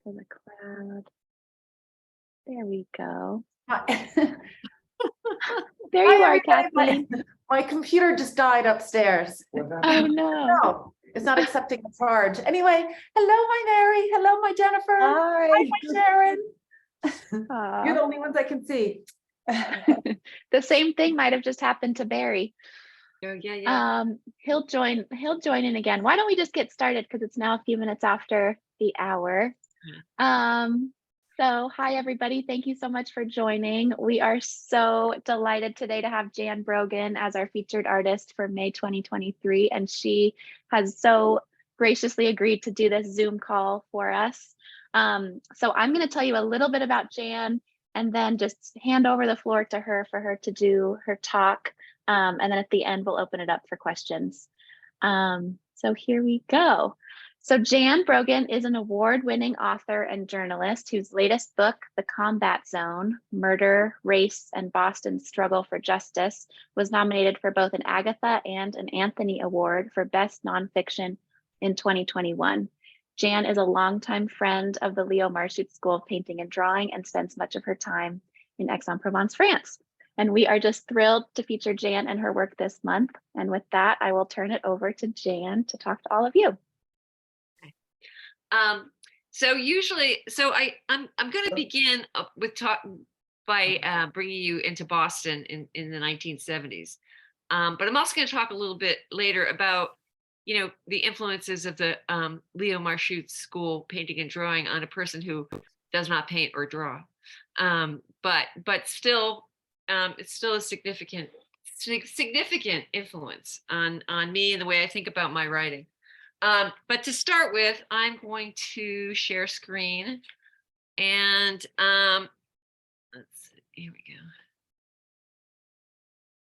to the cloud. There we go. Hi, There you are, everybody. Kathleen. My computer just died upstairs. Oh no. No, it's not accepting a charge. Anyway, hello, my Mary. Hello, my Jennifer. Hi. Hi, my Sharon. You're Aw. the only ones I can see. The same thing might have just happened to Barry. Oh, yeah. He'll join in again. Why don't we just get started, because it's now a few minutes after the hour. So hi everybody, thank you so much for joining. We are so delighted today to have Jan Brogan as our featured artist for May 2023, and she has so graciously agreed to do this Zoom call for us. So I'm going to tell you a little bit about Jan and then just hand over the floor to her for her to do her talk. And then at the end, we'll open it up for questions. So here we go. So Jan Brogan is an award-winning author and journalist whose latest book, The Combat Zone: Murder, Race, and Boston's Struggle for Justice, was nominated for both an Agatha and an Anthony Award for Best Nonfiction in 2021. Jan is a longtime friend of the Leo Marchutz School of Painting and Drawing and spends much of her time in Aix-en-Provence, France. And we are just thrilled to feature Jan and her work this month. And with that, I will turn it over to Jan to talk to all of you. I'm going to begin with by bringing you into Boston in the 1970s. But I'm also going to talk a little bit later about, the influences of the Leo Marchutz School Painting and Drawing on a person who does not paint or draw. But still, it's still a significant influence on me and the way I think about my writing. But to start with, I'm going to share screen, and let's see, here we go.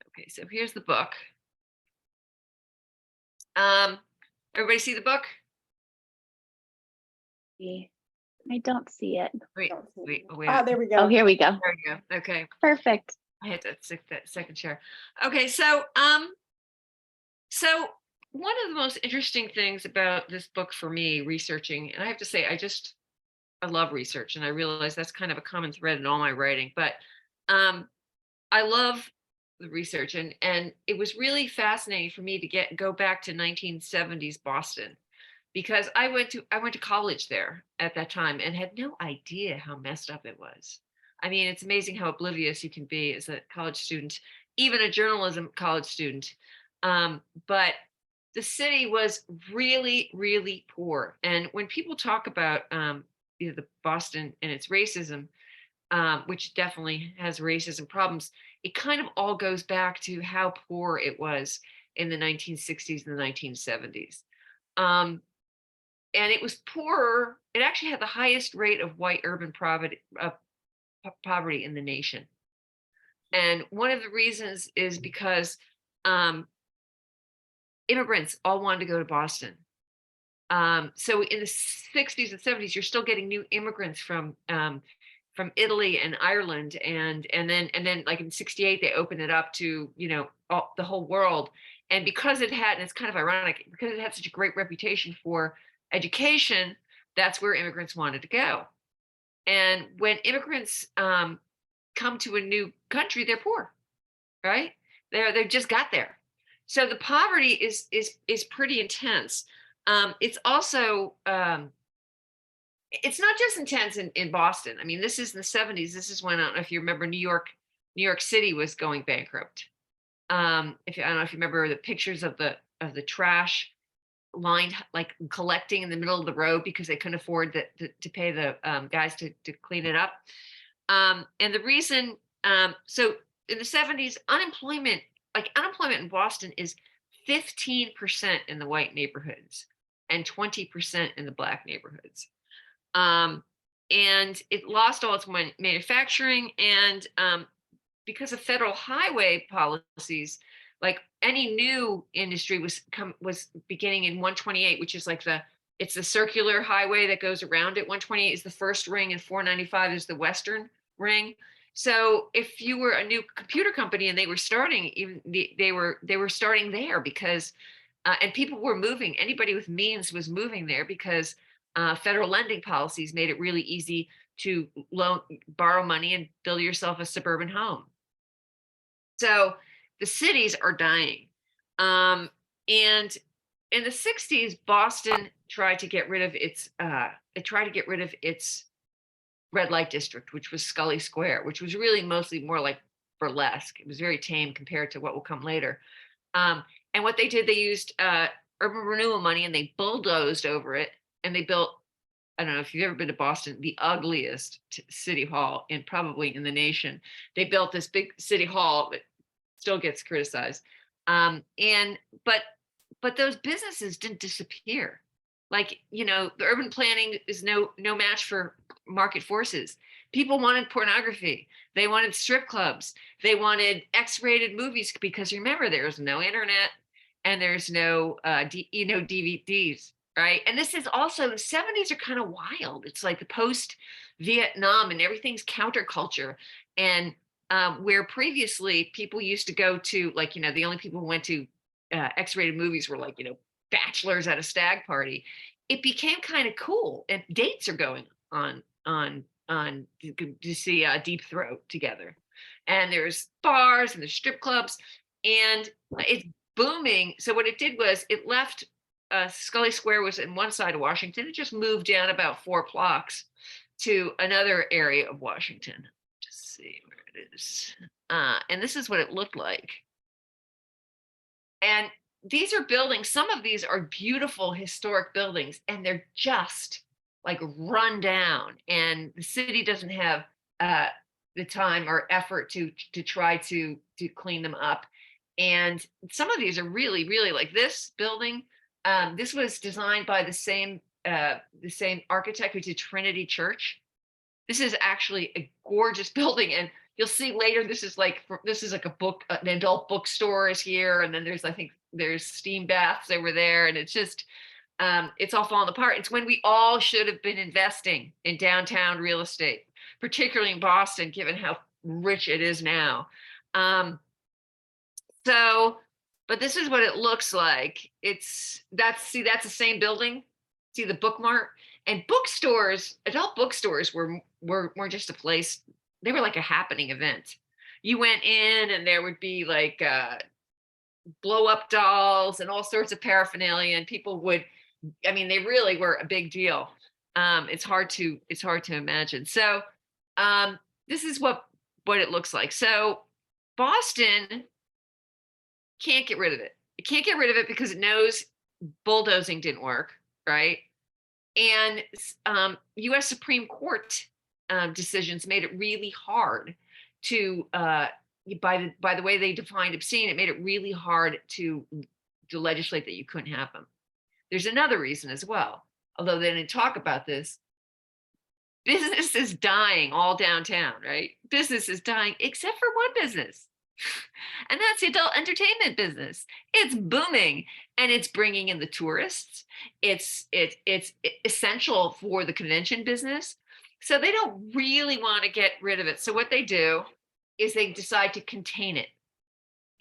Okay, so here's the book. Everybody see the book? I don't see it. Wait. There we go. Oh, here we go. There we go. Okay. Perfect. I had that second share. Okay, so one of the most interesting things about this book for me, researching, and I have to say, I love research, and I realize that's kind of a common thread in all my writing, but I love the research, and it was really fascinating for me to go back to 1970s Boston, because I went to college there at that time and had no idea how messed up it was. I mean, it's amazing how oblivious you can be as a college student, even a journalism college student. But the city was really, really poor. And when people talk about the Boston and its racism, which definitely has racism problems, it kind of all goes back to how poor it was in the 1960s and the 1970s. And it was poorer. It actually had the highest rate of white urban poverty in the nation. And one of the reasons is because immigrants all wanted to go to Boston. So in the 60s and 70s, you're still getting new immigrants from Italy and Ireland, and then like in 68 they opened it up to the whole world. And because it had, and it's kind of ironic, because it had such a great reputation for education, that's where immigrants wanted to go. And when immigrants come to a new country, they're poor, right? They just got there. So the poverty is pretty intense. It's also it's not just intense in Boston. I mean, this is in the 70s. This is when, I don't know if you remember, New York City was going bankrupt. I don't know if you remember the pictures of the trash lined, like collecting in the middle of the road because they couldn't afford to pay the guys to clean it up. And the reason, so in the 70s, unemployment in Boston is 15% in the white neighborhoods and 20% in the black neighborhoods. And it lost all its manufacturing, and because of federal highway policies, like any new industry was beginning in 128, which is like it's the circular highway that goes around it. 128 is the first ring and 495 is the western ring. So if you were a new computer company and they were starting, they were starting there because and people were moving. Anybody with means was moving there because Federal lending policies made it really easy to borrow money and build yourself a suburban home. So the cities are dying. And in the 60s, Boston tried to get rid of its red light district, which was Scully Square, which was really mostly more like burlesque. It was very tame compared to what will come later. And what they did, they used urban renewal money and they bulldozed over it, and they built, I don't know if you've ever been to Boston, the ugliest city hall probably in the nation. They built this big city hall that still gets criticized. But those businesses didn't disappear. Like, the urban planning is no match for market forces. People wanted pornography. They wanted strip clubs. They wanted X-rated movies because remember, there's no internet and there's no DVDs, right? And this is also, the 70s are kind of wild. It's like the post-Vietnam and everything's counterculture. And where previously people used to go to, like, the only people who went to X-rated movies were like, bachelors at a stag party. It became kind of cool, and dates are going on to see Deep Throat together, and there's bars and there's strip clubs, and it's booming. So what it did was it left Scully Square was in one side of Washington. It just moved down about 4 blocks to another area of Washington. Just see where it is, and this is what it looked like. And these are buildings, some of these are beautiful historic buildings, and they're just like run down, and the city doesn't have the time or effort to try to clean them up. And some of these are really, really, like this building. This was designed by the same architect who did Trinity Church. This is actually a gorgeous building, and you'll see later, this is like a book, an adult bookstore is here. And then I think there's steam baths over there. And it's just, it's all falling apart. It's when we all should have been investing in downtown real estate, particularly in Boston, given how rich it is now. But this is what it looks like. That's the same building. See the bookmark? And bookstores, adult bookstores were just a place. They were like a happening event. You went in and there would be like blow up dolls and all sorts of paraphernalia, and people would, they really were a big deal. It's hard to imagine. So this is what it looks like. So Boston can't get rid of it. It can't get rid of it because it knows bulldozing didn't work, right? And U.S. Supreme Court decisions made it really hard to, by the way they defined obscene, it made it really hard to legislate that you couldn't have them. There's another reason as well, although they didn't talk about this. Business is dying all downtown, right? Business is dying except for one business. And that's the adult entertainment business. It's booming, and it's bringing in the tourists. It's essential for the convention business. So they don't really want to get rid of it. So what they do is they decide to contain it.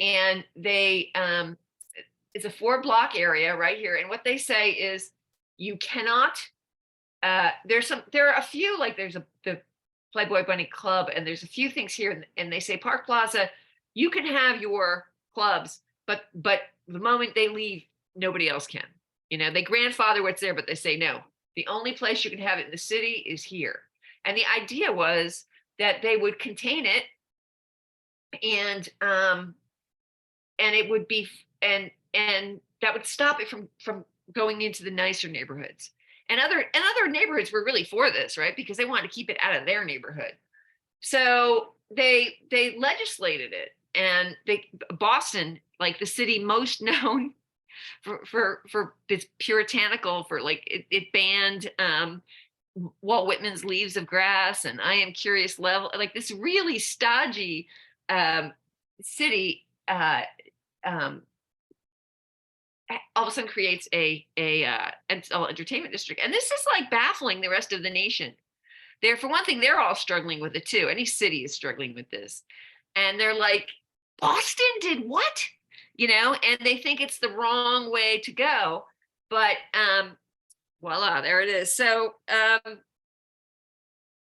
And it's a 4-block area right here. And what they say is you cannot, there are a few, like there's the Playboy Bunny Club, and there's a few things here, and they say Park Plaza, you can have your clubs, but the moment they leave, nobody else can. They grandfather what's there, but they say, no, the only place you can have it in the city is here. And the idea was that they would contain it, and it would be, and that would stop it from going into the nicer neighborhoods. And other neighborhoods were really for this, right? Because they wanted to keep it out of their neighborhood. So they legislated it. And Boston, like the city most known for its puritanical, for like it banned Walt Whitman's Leaves of Grass and I Am Curious Level, like this really stodgy city all of a sudden creates a entertainment district. And this is like baffling the rest of the nation. For one thing, they're all struggling with it too. Any city is struggling with this. And they're like, Boston did what? And they think it's the wrong way to go. But voila, there it is. So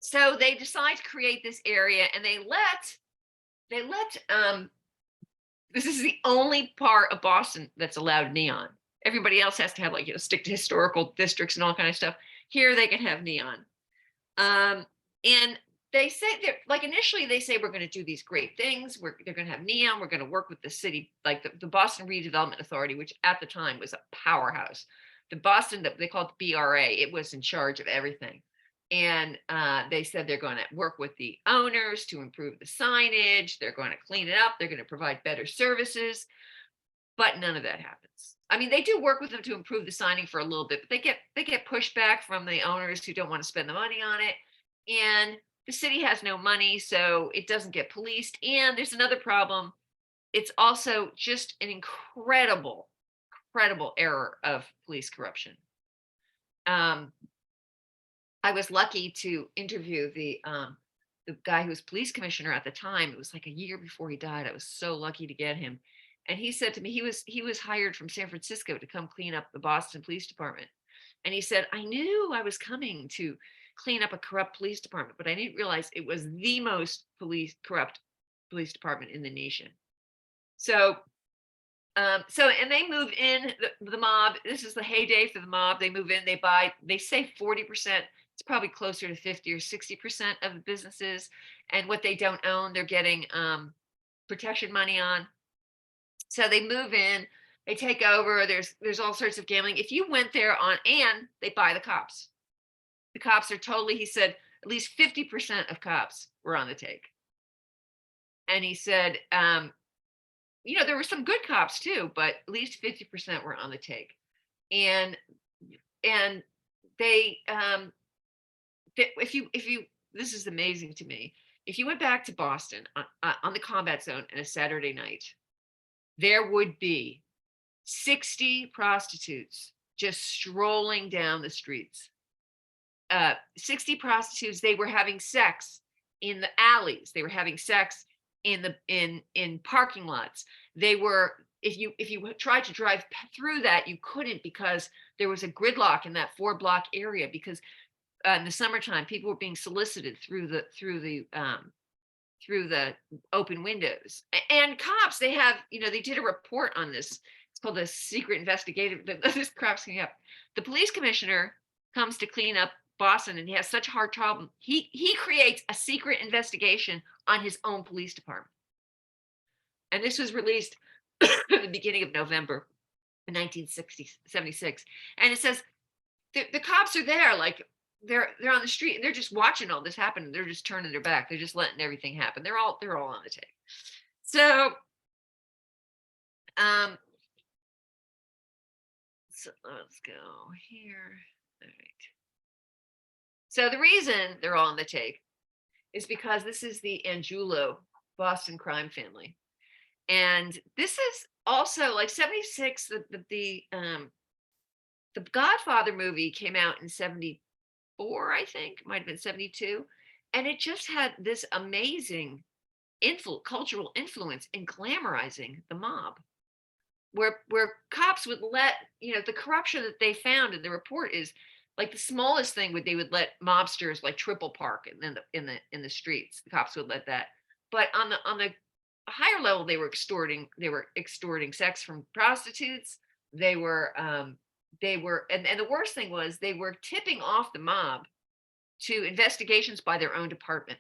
so they decide to create this area, and they let this is the only part of Boston that's allowed neon. Everybody else has to have, like, stick to historical districts and all kind of stuff. Here they can have neon. And they say, they're like, initially they say, we're going to do these great things. They're going to have neon. We're going to work with the city, like the Boston Redevelopment Authority, which at the time was a powerhouse. The Boston, they called it BRA. It was in charge of everything. And they said they're going to work with the owners to improve the signage. They're going to clean it up. They're going to provide better services. But none of that happens. I mean, they do work with them to improve the signing for a little bit, but they get pushback from the owners who don't want to spend the money on it. And the city has no money, so it doesn't get policed. And there's another problem. It's also just an incredible error of police corruption. I was lucky to interview the guy who was police commissioner at the time. It was like a year before he died. I was so lucky to get him. And he said to me, he was hired from San Francisco to come clean up the Boston Police Department. And he said, I knew I was coming to clean up a corrupt police department, but I didn't realize it was the most corrupt police department in the nation. So, and they move in the mob. This is the heyday for the mob. They move in, they say 40%. It's probably closer to 50 or 60% of the businesses. And what they don't own, they're getting protection money on. So they move in, they take over. There's all sorts of gambling. If you went there and they buy the cops. The cops are totally, he said, at least 50% of cops were on the take. And he said, there were some good cops too, but at least 50% were on the take. And they, if you, this is amazing to me. If you went back to Boston on the combat zone on a Saturday night, there would be 60 prostitutes just strolling down the streets. 60 prostitutes. They were having sex in the alleys. They were having sex in parking lots. They were, if you tried to drive through that, you couldn't, because there was a gridlock in that 4-block area, because in the summertime people were being solicited through the open windows. And cops, they did a report on this. It's called a secret investigative. This crap's coming up. The police commissioner comes to clean up Boston, and he has such a hard problem. He creates a secret investigation on his own police department. And this was released at the beginning of November in 1976. And it says the cops are there, like they're on the street, and they're just watching all this happen. And they're just turning their back. They're just letting everything happen. They're all on the take. So let's go here. All right. So the reason they're all on the take is because this is the Angiulo Boston crime family. And this is also like 76, the Godfather movie came out in 74, I think, might have been 72. And it just had this amazing cultural influence in glamorizing the mob, where cops would let, the corruption that they found in the report is like the smallest thing they would let mobsters like triple park in the streets. The cops would let that. But on the higher level, they were extorting sex from prostitutes. They were and the worst thing was they were tipping off the mob to investigations by their own department.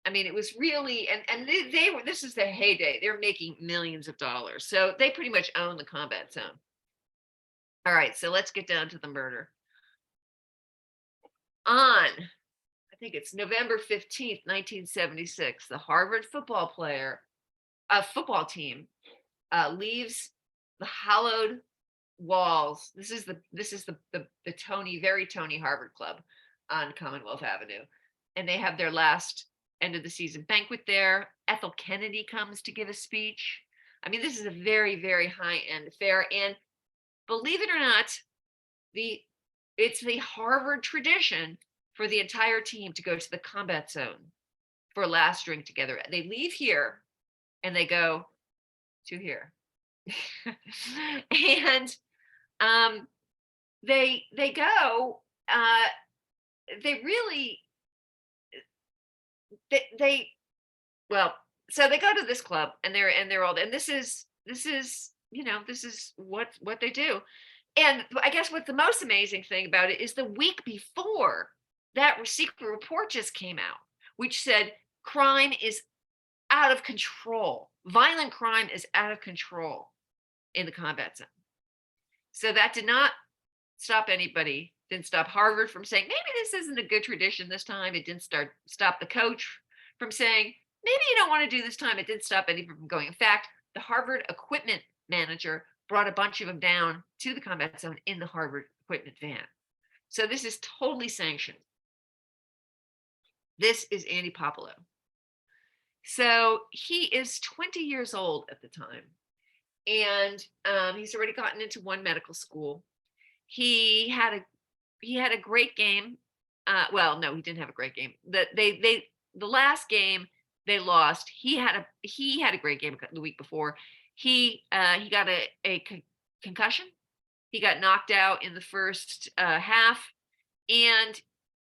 I mean, it was really, and they were, this is their heyday. They're making millions of dollars. So they pretty much own the combat zone. All right, so let's get down to the murder. I think it's November 15th, 1976, the Harvard football team leaves the hallowed walls. This is the very Tony Harvard Club on Commonwealth Avenue. And they have their last end of the season banquet there. Ethel Kennedy comes to give a speech. I mean, this is a very, very high-end affair. And believe it or not, it's the Harvard tradition for the entire team to go to the combat zone for a last drink together. They leave here and they go to here. And they go, they really, they well, so they go to this club, and they're all, and this is this is what they do. And I guess what the most amazing thing about it is the week before, that secret report just came out, which said crime is out of control. Violent crime is out of control in the combat zone. So that did not stop anybody. Didn't stop Harvard from saying, maybe this isn't a good tradition this time. It didn't stop the coach from saying, maybe you don't want to do this time. It didn't stop anybody from going. In fact, the Harvard equipment manager brought a bunch of them down to the combat zone in the Harvard equipment van. So this is totally sanctioned. This is Andy Popolo. So he is 20 years old at the time, and he's already gotten into one medical school. He had a great game. Well, no, he didn't have a great game. The last game they lost. He had a great game the week before. He got a concussion. He got knocked out in the first half, and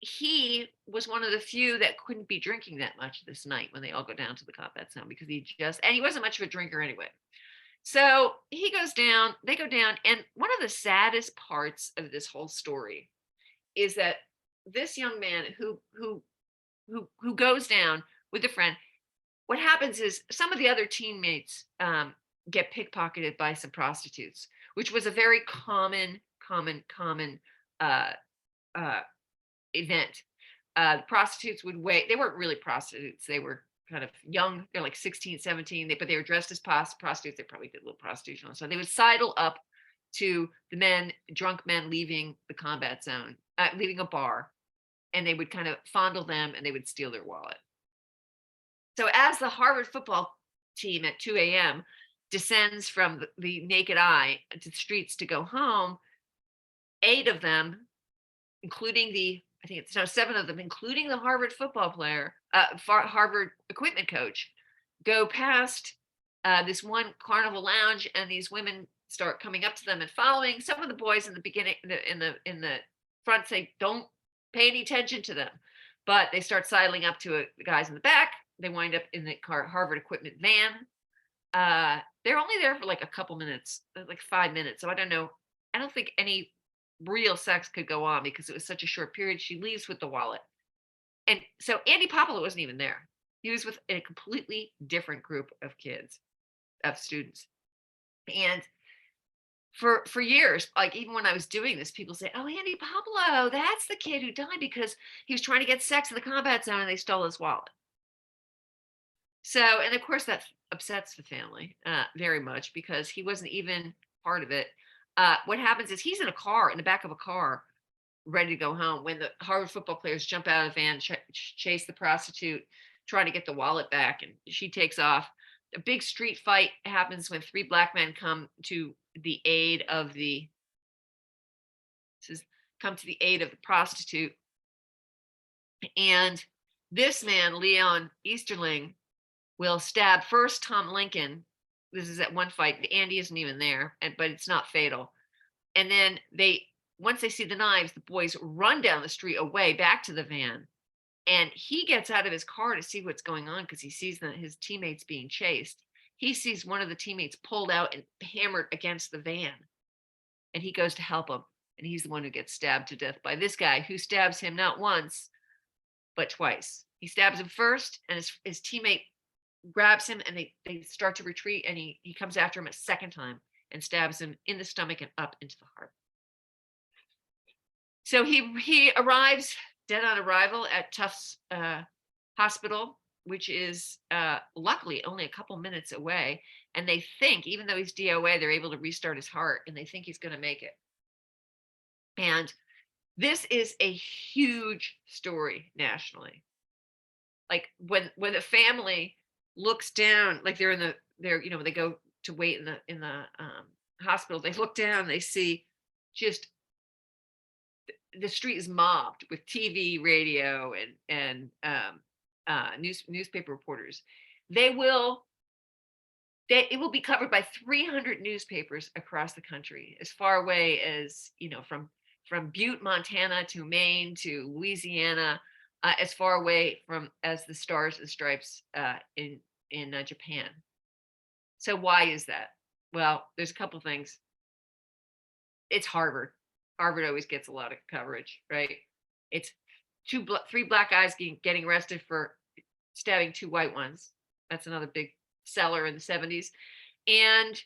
he was one of the few that couldn't be drinking that much this night when they all go down to the combat zone, because he wasn't much of a drinker anyway. So he goes down, they go down, and one of the saddest parts of this whole story is that this young man who goes down with a friend, what happens is some of the other teammates get pickpocketed by some prostitutes, which was a very common event. Prostitutes would wait. They weren't really prostitutes. They were kind of young. They're like 16, 17, but they were dressed as prostitutes. They probably did a little prostitution. So they would sidle up to the drunk men leaving the combat zone, leaving a bar, and they would kind of fondle them, and they would steal their wallet. So as the Harvard football team at 2 a.m. descends from the naked eye to the streets to go home, 8 of them, including seven of them, including the Harvard football player, Harvard equipment coach, go past this one carnival lounge, and these women start coming up to them and following. Some of the boys in the beginning, in the front, say, don't pay any attention to them, but they start sidling up to the guys in the back. They wind up in the Harvard equipment van. They're only there for like a couple minutes, like 5 minutes. So I don't know. I don't think any real sex could go on because it was such a short period. She leaves with the wallet. And so Andy Popolo wasn't even there. He was with a completely different group of kids, of students. And for years, like even when I was doing this, people say, oh, Andy Popolo, that's the kid who died because he was trying to get sex in the combat zone and they stole his wallet. So, and of course that upsets the family very much because he wasn't even part of it. What happens is he's in the back of a car, ready to go home when the Harvard football players jump out of the van, chase the prostitute, trying to get the wallet back, and she takes off. A big street fight happens when 3 black men come to the aid of the prostitute. And this man, Leon Easterling, will stab first Tom Lincoln. This is at one fight. Andy isn't even there, but it's not fatal. And then once they see the knives, the boys run down the street away back to the van. And he gets out of his car to see what's going on because he sees his teammates being chased. He sees one of the teammates pulled out and hammered against the van. And he goes to help him. And he's the one who gets stabbed to death by this guy who stabs him not once, but twice. He stabs him first, and his teammate grabs him, and they start to retreat, and he comes after him a second time and stabs him in the stomach and up into the heart. So he arrives dead on arrival at Tufts Hospital, which is luckily only a couple minutes away. And they think, even though he's DOA, they're able to restart his heart, and they think he's going to make it. And this is a huge story nationally. Like when the family looks down, like when they go to wait in the hospital, they look down, they see just the street is mobbed with TV, radio, and newspaper reporters. It will be covered by 300 newspapers across the country, as far away as from Butte, Montana to Maine to Louisiana, as far away from as the Stars and Stripes in Japan. So why is that? Well, there's a couple things. It's Harvard. Harvard always gets a lot of coverage, right? It's three black guys getting arrested for stabbing two white ones. That's another big seller in the 70s. And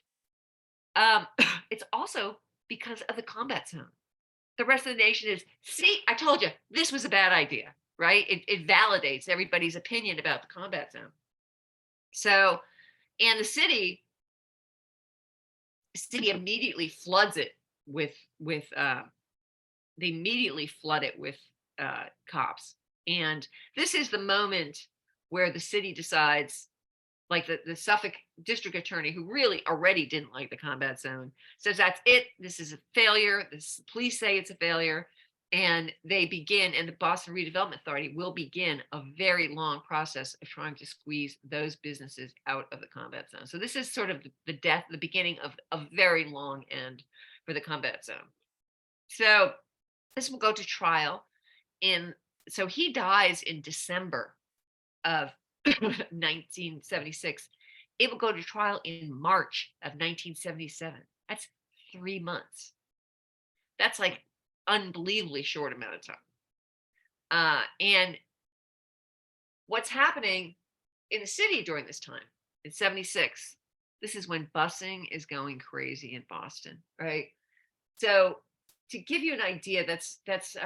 it's also because of the combat zone. The rest of the nation is, see, I told you, this was a bad idea, right? It validates everybody's opinion about the combat zone. So, and the city immediately floods it with they immediately flood it with cops. And this is the moment where the city decides, like the Suffolk district attorney, who really already didn't like the combat zone, says that's it. This is a failure. The police say it's a failure. And they begin, and the Boston Redevelopment Authority will begin a very long process of trying to squeeze those businesses out of the combat zone. So this is sort of the beginning of a very long end for the combat zone. So this will go to trial so he dies in December of 1976. It will go to trial in March of 1977. That's 3 months. That's like unbelievably short amount of time. And what's happening in the city during this time in 76, this is when busing is going crazy in Boston, right? So to give you an idea, that's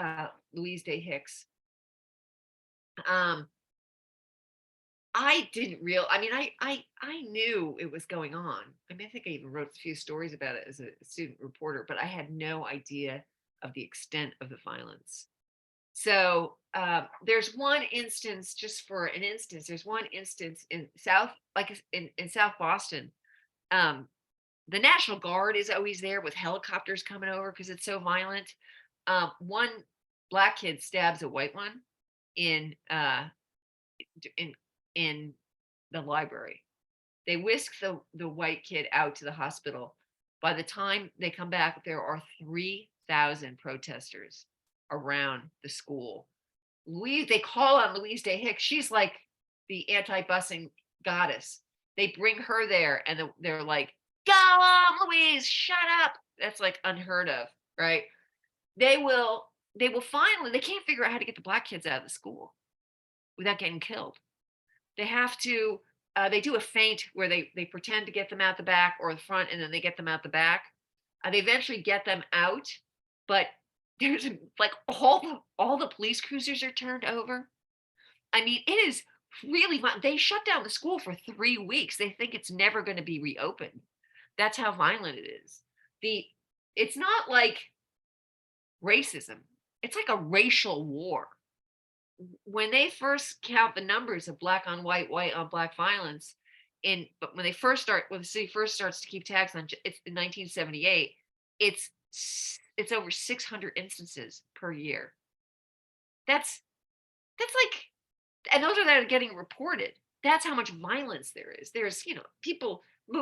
Louise Day Hicks. I didn't I knew it was going on. I mean, I think I even wrote a few stories about it as a student reporter, but I had no idea of the extent of the violence. So there's one instance, just for an instance, there's one instance in South Boston. The National Guard is always there with helicopters coming over because it's so violent. One black kid stabs a white one in the library. They whisk the white kid out to the hospital. By the time they come back, there are 3,000 protesters around the school. They call on Louise Day Hicks. She's like the anti-busing goddess. They bring her there and they're like, go on, Louise, shut up. That's like unheard of, right? They finally, they can't figure out how to get the black kids out of the school without getting killed. They have to, they do a feint where they pretend to get them out the back or the front, and then they get them out the back. They eventually get them out, but there's like all the police cruisers are turned over. I mean, it is really violent. They shut down the school for 3 weeks. They think it's never going to be reopened. That's how violent it is. It's not like racism. It's like a racial war. When they first count the numbers of black on white, white on black violence, but when the city first starts to keep tabs on, it's in 1978, it's over 600 instances per year. That's like, and those are that are getting reported. That's how much violence there is. There's,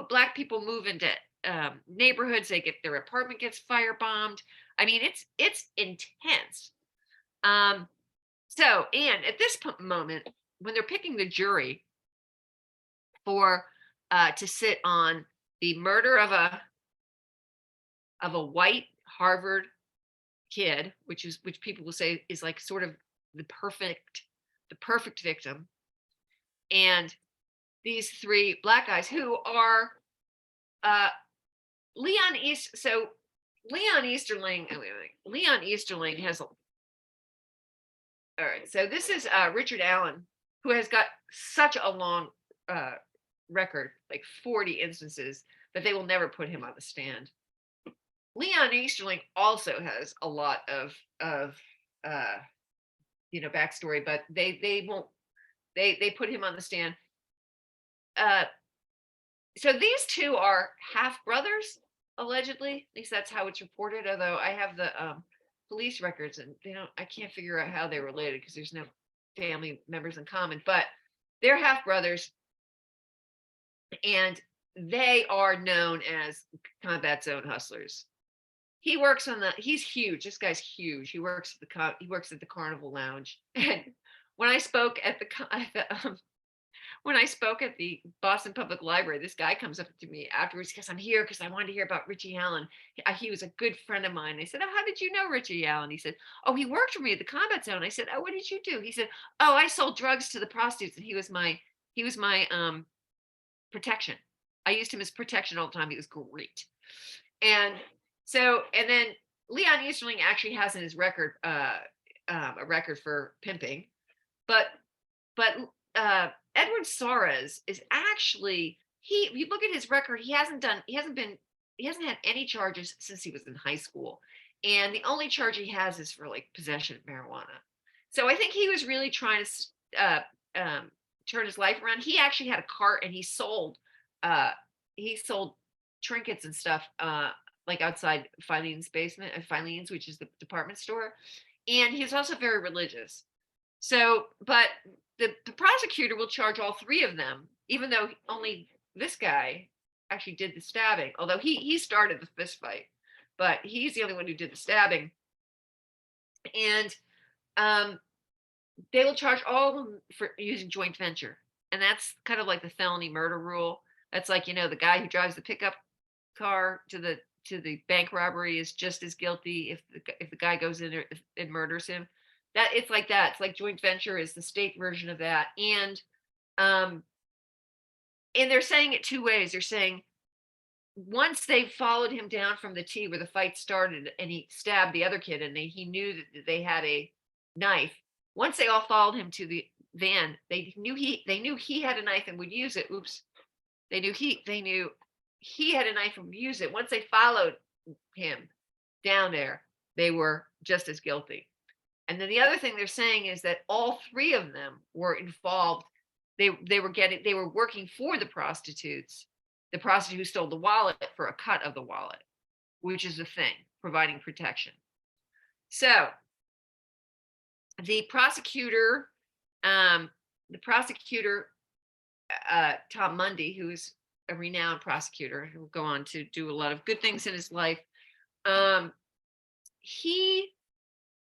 black people move into neighborhoods. Their apartment gets firebombed. I mean, it's intense. So, and at this moment, when they're picking the jury for to sit on the murder of a white Harvard kid, which people will say is like sort of the perfect victim, and these three black guys who are Leon Easterling has all right, so this is Richard Allen, who has got such a long record, like 40 instances, that they will never put him on the stand. Leon Easterling also has a lot of backstory, but they won't. They put him on the stand. So these two are half brothers, allegedly. At least that's how it's reported. Although I have the police records, and I can't figure out how they're related because there's no family members in common. But they're half brothers, and they are known as combat zone hustlers. he works on he's huge. This guy's huge. He works at the Carnival Lounge. And when I spoke at when I spoke at the Boston Public Library, this guy comes up to me afterwards because I'm here because I wanted to hear about Richie Allen. He was a good friend of mine. I said, "Oh, how did you know Richie Allen?" He said, "Oh, he worked for me at the Combat Zone." I said, "Oh, what did you do?" He said, "Oh, I sold drugs to the prostitutes, and he was my protection. I used him as protection all the time. He was great." And and then Leon Easterling actually has in his record a record for pimping, but but Edward Suarez is actually if you look at his record, he hasn't had any charges since he was in high school, and the only charge he has is for like possession of marijuana. So I think he was really trying to turn his life around. He actually had a cart and he sold trinkets and stuff like outside Filene's basement at Filene's, which is the department store, and he's also very religious. So, but the prosecutor will charge all three of them, even though only this guy actually did the stabbing, although he started the fist fight, but he's the only one who did the stabbing. And they will charge all of them for using joint venture. And that's kind of like the felony murder rule. That's like, the guy who drives the pickup car to the bank robbery is just as guilty if the guy goes in there and murders him. That it's like that. It's like joint venture is the state version of that. And they're saying it two ways. They're saying once they followed him down from the T where the fight started and he stabbed the other kid and he knew that they had a knife. Once they all followed him to the van, they knew he had a knife and would use it. Oops. They knew he had a knife and would use it. Once they followed him down there, they were just as guilty. And then the other thing they're saying is that all three of them were involved. They were working for the prostitutes. The prostitute who stole the wallet for a cut of the wallet, which is the thing, providing protection. So the prosecutor, Tom Mundy, who is a renowned prosecutor who will go on to do a lot of good things in his life,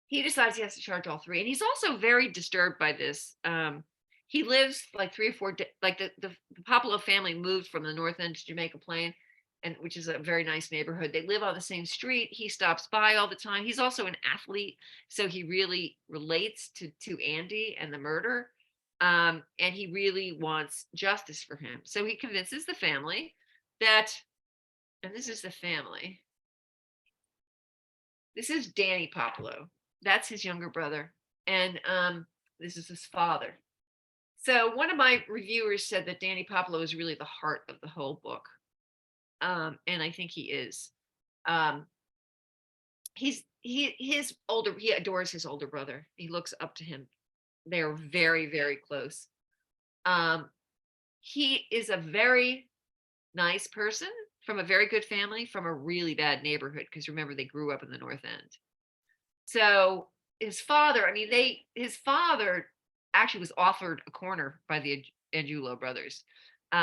he decides he has to charge all three, and he's also very disturbed by this. He lives like 3 or 4 like the Popolo family moved from the North End to Jamaica Plain, and which is a very nice neighborhood. They live on the same street. He stops by all the time. He's also an athlete, so he really relates to Andy and the murder, and he really wants justice for him. So he convinces the family that, and this is the family. This is Danny Popolo. That's his younger brother, and this is his father. So one of my reviewers said that Danny Popolo is really the heart of the whole book, and I think he is. He adores his older brother. He looks up to him. They are very, very close. He is a very nice person from a very good family from a really bad neighborhood, because remember, they grew up in the North End. So his father actually was offered a corner by the Angiulo brothers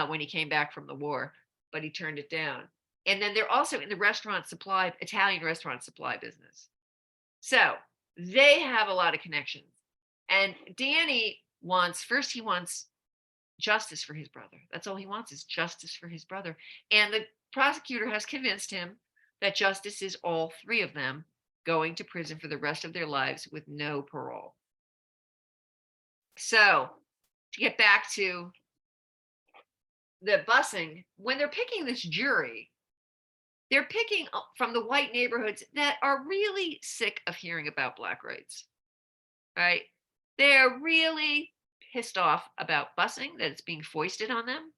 when he came back from the war, but he turned it down. And then they're also in the Italian restaurant supply business. So they have a lot of connections. And Danny wants justice for his brother. That's all he wants, is justice for his brother. And the prosecutor has convinced him that justice is all three of them going to prison for the rest of their lives with no parole. So to get back to the busing, when they're picking this jury, they're picking from the white neighborhoods that are really sick of hearing about Black rights, right? They're really pissed off about busing, that it's being foisted on them.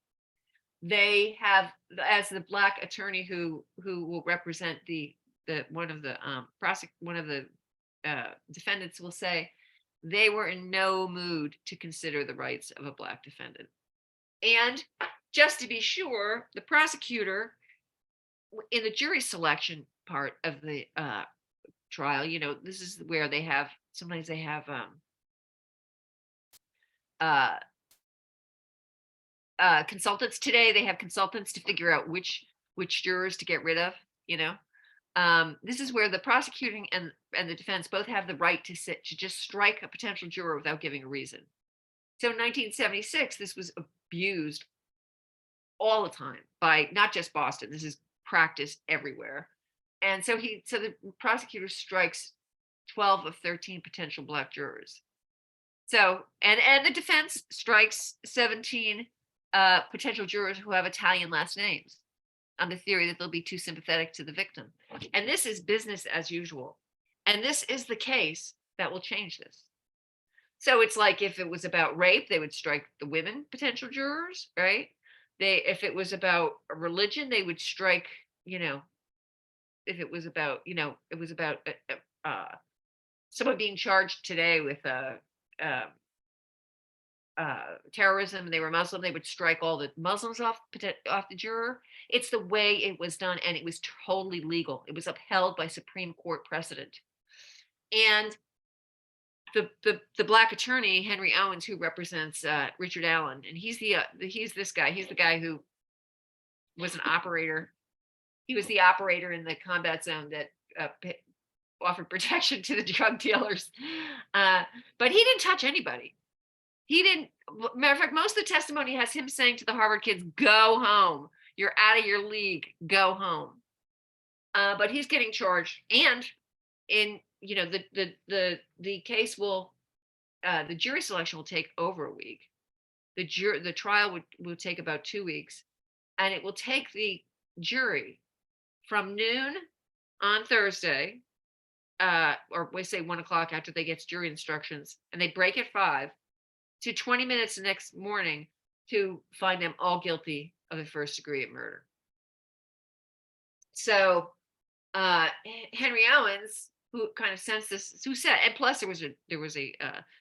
They have, as the Black attorney who will represent one of the defendants will say, they were in no mood to consider the rights of a Black defendant. And just to be sure, the prosecutor in the jury selection part of the trial, this is where sometimes they have consultants. Today they have consultants to figure out which jurors to get rid of, This is where the prosecuting and the defense both have the right to just strike a potential juror without giving a reason. So in 1976, this was abused all the time by not just Boston. This is practiced everywhere. And so the prosecutor strikes 12 of 13 potential Black jurors. So, and the defense strikes 17 potential jurors who have Italian last names on the theory that they'll be too sympathetic to the victim. And this is business as usual. And this is the case that will change this. So it's like if it was about rape, they would strike the women potential jurors, right? If it was about a religion, they would strike, if it was about, someone being charged today with terrorism, and they were Muslim, they would strike all the Muslims off the juror. It's the way it was done, and it was totally legal. It was upheld by Supreme Court precedent. And the Black attorney, Henry Owens, who represents Richard Allen, and he's this guy. He's the guy who was an operator. He was the operator in the combat zone that offered protection to the drug dealers. But he didn't touch anybody. He didn't. Matter of fact, most of the testimony has him saying to the Harvard kids, "Go home. You're out of your league. Go home." But he's getting charged, and in the case will, the jury selection will take over a week. The trial will take about 2 weeks, and it will take the jury from noon on Thursday, or we say 1 o'clock after they get jury instructions, and they break at 5, to 20 minutes the next morning to find them all guilty of the first degree of murder. So Henry Owens, who kind of sensed this, who said, and plus there was a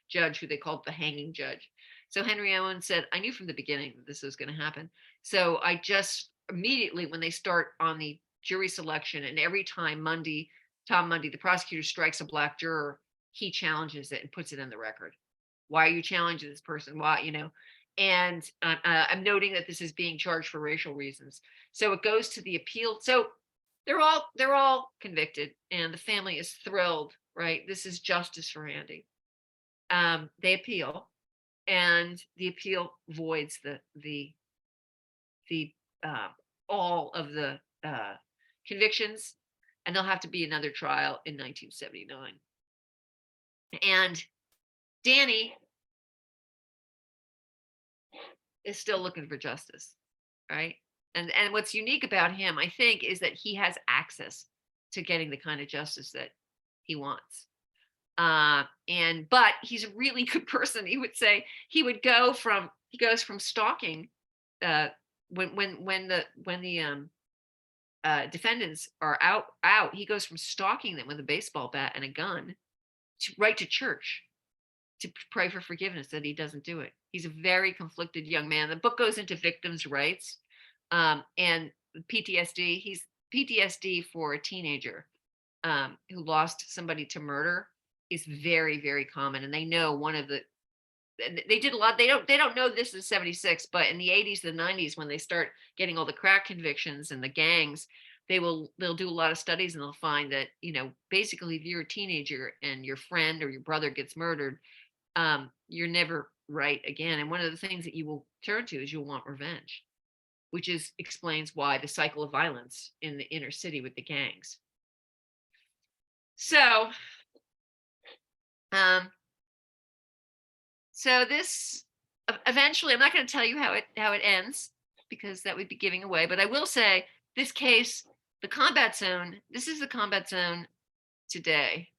judge who they called the hanging judge. So Henry Owens said, "I knew from the beginning that this was going to happen. So I just immediately, when they start on the jury selection, and every time Tom Mundy, the prosecutor, strikes a Black juror, he challenges it and puts it in the record. Why are you challenging this person? Why, And I'm noting that this is being charged for racial reasons. So it goes to the appeal. So they're all convicted, and the family is thrilled, right? This is justice for Andy. They appeal, and the appeal voids the all of the convictions, and there'll have to be another trial in 1979. And Danny is still looking for justice, right? And what's unique about him, I think, is that he has access to getting the kind of justice that he wants. But he's a really good person. He would say he goes from stalking when the defendants are out, he goes from stalking them with a baseball bat and a gun right to church to pray for forgiveness that he doesn't do it. He's a very conflicted young man. The book goes into victims' rights and PTSD. He's PTSD for a teenager who lost somebody to murder is very, very common. And they know they did a lot. They don't know this is 76, but in the 80s, the 90s, when they start getting all the crack convictions and the gangs, they'll do a lot of studies, and they'll find that, basically if you're a teenager and your friend or your brother gets murdered, you're never right again. And one of the things that you will turn to is you'll want revenge, which explains why the cycle of violence in the inner city with the gangs. So, this eventually, I'm not going to tell you how it ends, because that would be giving away, but I will say this case, the combat zone, this is the combat zone today.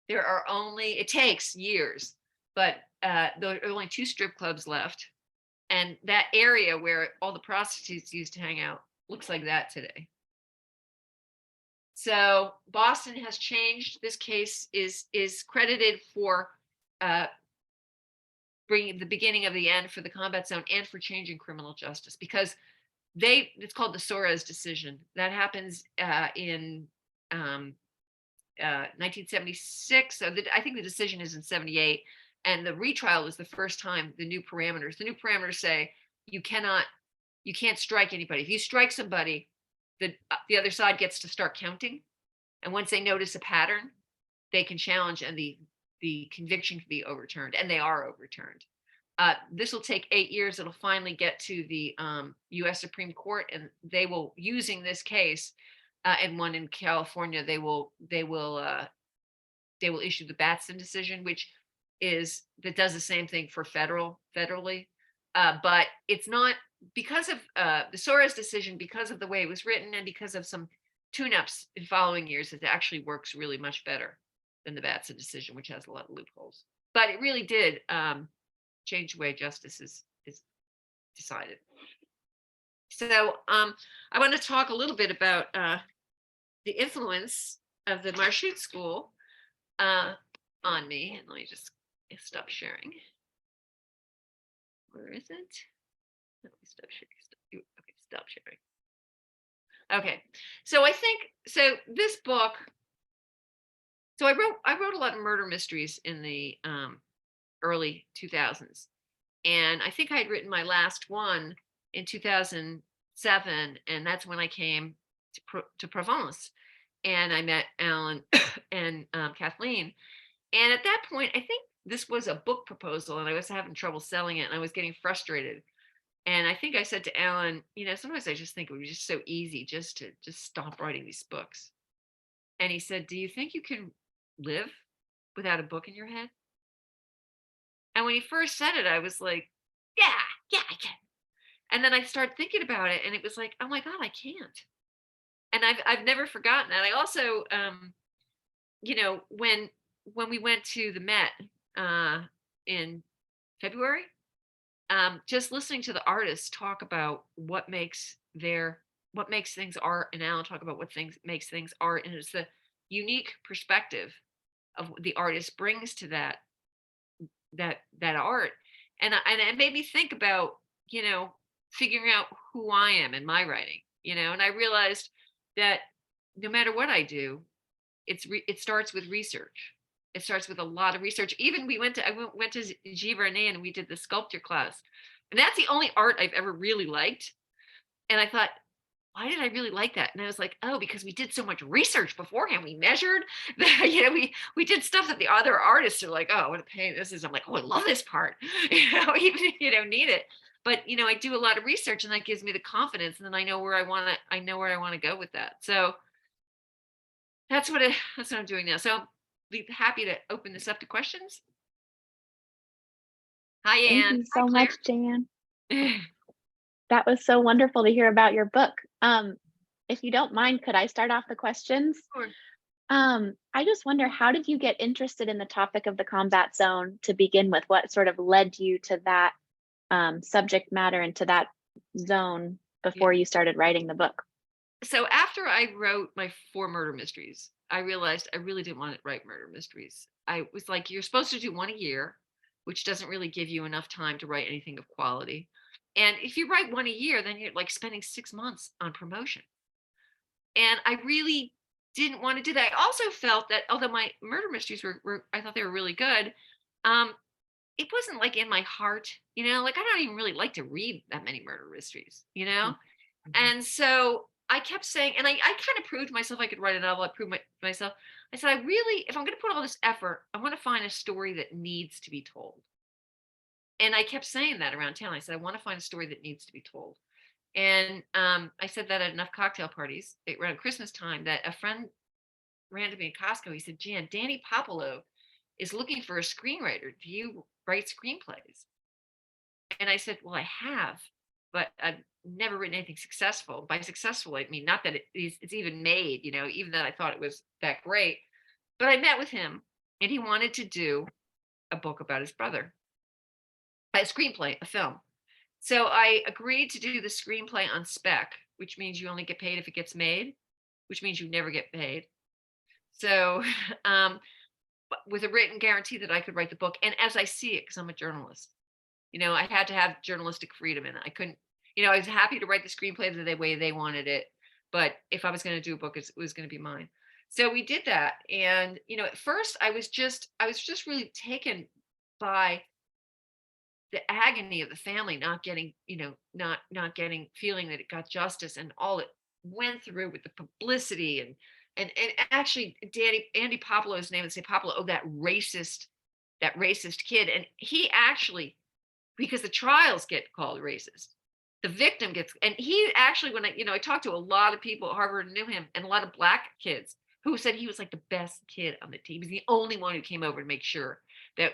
It takes years, but there are only 2 strip clubs left. And that area where all the prostitutes used to hang out looks like that today. So Boston has changed. This case is credited for bringing the beginning of the end for the combat zone and for changing criminal justice, because it's called the Suarez decision. That happens in 1976. So I think the decision is in 78. And the retrial is the first time the new parameters say you can't strike anybody. If you strike somebody, the other side gets to start counting. And once they notice a pattern, they can challenge, and the conviction can be overturned, and they are overturned. This will take 8 years. It'll finally get to the U.S. Supreme Court, and they will, using this case and one in California, they will issue the Batson decision, which does the same thing for federally. But it's not, because of the Soros decision, because of the way it was written, and because of some tune-ups in following years, it actually works really much better than the Batson decision, which has a lot of loopholes. But it really did change the way justice is decided. So I want to talk a little bit about the influence of the Marchutz school on me. And let me just stop sharing. Where is it? Let me stop sharing. Okay, stop sharing. Okay, so I think, so this book, so I wrote a lot of murder mysteries in the early 2000s. And I think I had written my last one in 2007. And that's when I came to Provence. And I met Alan and Kathleen. And at that point, I think this was a book proposal, and I was having trouble selling it, and I was getting frustrated. And I think I said to Alan, sometimes I just think it would be just so easy just to stop writing these books. And he said, do you think you can live without a book in your head? And when he first said it, I was like, yeah, I can. And then I started thinking about it, and it was like, oh my God, I can't. And I've never forgotten that. I also, when we went to the Met in February, just listening to the artists talk about what makes things art, and Alan talk about what makes things art, and it's the unique perspective of what the artist brings to that art, and it made me think about figuring out who I am in my writing, and I realized that no matter what I do, it starts with research. It starts with a lot of research. Even I went to Giverny, and we did the sculpture class, and that's the only art I've ever really liked. And I thought, why did I really like that? And I was like, oh, because we did so much research beforehand. We measured, we did stuff that the other artists are like, oh, what a pain this is. I'm like, oh, I love this part. Even if you don't need it. But I do a lot of research, and that gives me the confidence, and then I know where I want to go with that. So that's what I'm doing now. So I'll be happy to open this up to questions. Hi, Anne. Thank you so Hi, much, Jan. Claire. That was so wonderful to hear about your book. If you don't mind, could I start off the questions? Sure. I just wonder, how did you get interested in the topic of the combat zone to begin with? What sort of led you to that subject matter and to that zone before you started writing the book? So after I wrote my 4 murder mysteries, I realized I really didn't want to write murder mysteries. I was like, you're supposed to do one a year, which doesn't really give you enough time to write anything of quality. And if you write one a year, then you're like spending 6 months on promotion. And I really didn't want to do that. I also felt that although my murder mysteries were I thought they were really good, it wasn't like in my heart, like I don't even really like to read that many murder mysteries, Mm-hmm. And so I kept saying, and I kind of proved to myself I could write a novel. I proved myself. I said, if I'm going to put all this effort, I want to find a story that needs to be told. And I kept saying that around town. I said, I want to find a story that needs to be told. And I said that at enough cocktail parties around Christmas time that a friend ran to me in Costco. He said, Jan, Danny Popolo is looking for a screenwriter. Do you write screenplays? And I said, well, I have, but I've never written anything successful. By successful, I mean, not that it's even made, even that I thought it was that great. But I met with him, and he wanted to do a book about his brother, a screenplay, a film. So I agreed to do the screenplay on spec, which means you only get paid if it gets made, which means you never get paid. So with a written guarantee that I could write the book, and as I see it, because I'm a journalist, I had to have journalistic freedom, and I couldn't, I was happy to write the screenplay the way they wanted it, but if I was going to do a book, it was going to be mine. So we did that, and at first I was just really taken by the agony of the family not getting, not getting, feeling that it got justice, and all went through with the publicity and actually Andy Popolo's name and say Popolo, oh, that racist kid. And he actually, because the trials get called racist, the victim gets, and he actually, when I talked to a lot of people at Harvard who knew him and a lot of black kids who said he was like the best kid on the team. He's the only one who came over to make sure that,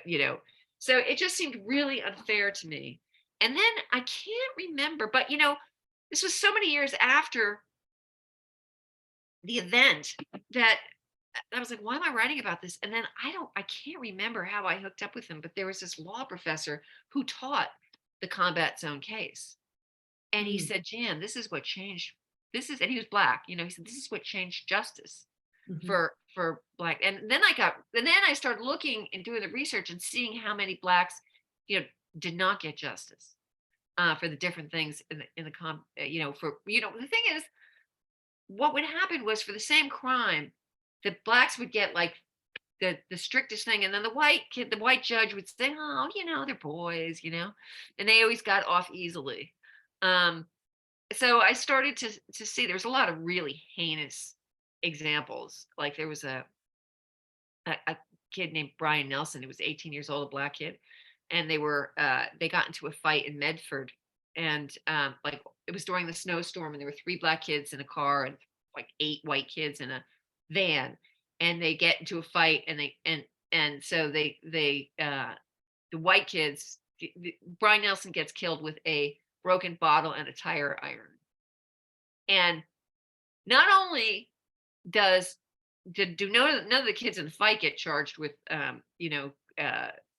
so it just seemed really unfair to me. And then I can't remember, but this was so many years after the event that I was like, why am I writing about this? And then I can't remember how I hooked up with him, but there was this law professor who taught the combat zone case. And he said, Jan, this is what changed. And he was black, he said, this is what changed justice for black. And then I started looking and doing the research and seeing how many blacks, did not get justice for the different things the thing is, what would happen was for the same crime, the blacks would get like the strictest thing. And then the white judge would say, oh, they're boys, and they always got off easily. So I started to see there's a lot of really heinous examples. Like there was a kid named Brian Nelson, who was 18 years old, a black kid. And they got into a fight in Medford. And like it was during the snowstorm, and there were 3 black kids in a car and like 8 white kids in a van, and they get into a fight, and so the white kids, Brian Nelson gets killed with a broken bottle and a tire iron. And not only do none of the kids in the fight get charged with